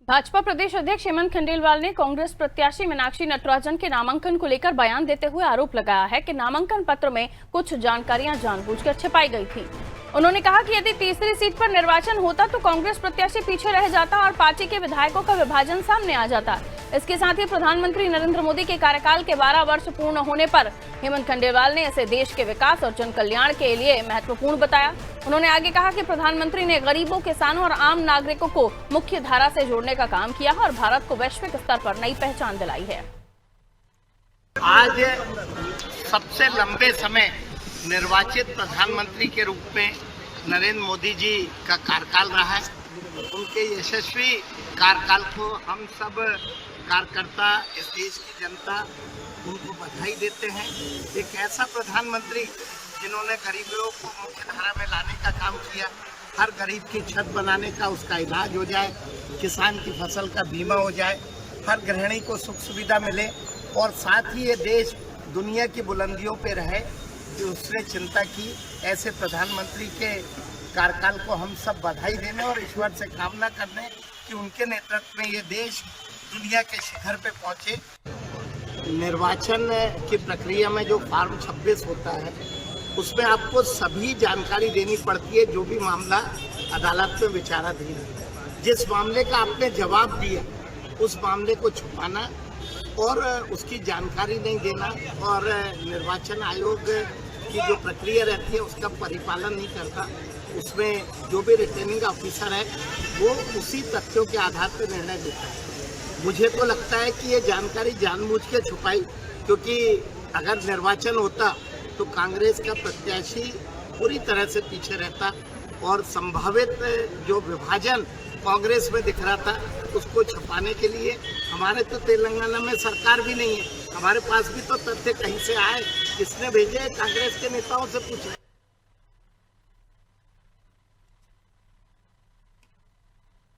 भाजपा प्रदेश अध्यक्ष हेमंत खंडेलवाल ने कांग्रेस प्रत्याशी मीनाक्षी नटराजन के नामांकन को लेकर बयान देते हुए आरोप लगाया है कि नामांकन पत्र में कुछ जानकारियां जानबूझकर छिपाई गई थी। उन्होंने कहा कि यदि तीसरी सीट पर निर्वाचन होता तो कांग्रेस प्रत्याशी पीछे रह जाता और पार्टी के विधायकों का विभाजन सामने आ जाता। इसके साथ ही प्रधानमंत्री नरेंद्र मोदी के कार्यकाल के 12 वर्ष पूर्ण होने पर हेमंत खंडेलवाल ने इसे देश के विकास और जन कल्याण के लिए महत्वपूर्ण बताया। उन्होंने आगे कहा कि प्रधानमंत्री ने गरीबों, किसानों और आम नागरिकों को मुख्य धारा से जोड़ने का काम किया और भारत को वैश्विक स्तर पर नई पहचान दिलाई है। आज सबसे लंबे समय निर्वाचित प्रधानमंत्री के रूप में नरेंद्र मोदी जी का कार्यकाल रहा है। उनके यशस्वी कार्यकाल को हम सब कार्यकर्ता, इस देश की जनता उनको बधाई देते हैं। एक ऐसा प्रधानमंत्री जिन्होंने गरीबों को मुख्य धारा में लाने का काम किया, हर गरीब की छत बनाने का उसका इलाज हो जाए, किसान की फसल का बीमा हो जाए, हर गृहिणी को सुख सुविधा मिले और साथ ही ये देश दुनिया की बुलंदियों पे रहे, जो उसने चिंता की। ऐसे प्रधानमंत्री के कार्यकाल को हम सब बधाई देने और ईश्वर से कामना करने कि उनके नेतृत्व में ये देश दुनिया के शिखर पे पहुंचे। निर्वाचन की प्रक्रिया में जो फॉर्म 26 होता है उसमें आपको सभी जानकारी देनी पड़ती है, जो भी मामला अदालत में विचाराधीन है। जिस मामले का आपने जवाब दिया उस मामले को छुपाना और उसकी जानकारी नहीं देना और निर्वाचन आयोग की जो प्रक्रिया रहती है उसका परिपालन नहीं करता, उसमें जो भी रिटर्निंग ऑफिसर है वो उसी तथ्यों के आधार पर निर्णय देता है। मुझे तो लगता है कि ये जानकारी जानबूझ के छुपाई, क्योंकि अगर निर्वाचन होता तो कांग्रेस का प्रत्याशी पूरी तरह से पीछे रहता और संभावित जो विभाजन कांग्रेस में दिख रहा था उसको छुपाने के लिए हमारे तो तेलंगाना में सरकार भी नहीं है, हमारे पास भी तो तथ्य कहीं से आए, किसने भेजे, कांग्रेस के नेताओं से पूछे।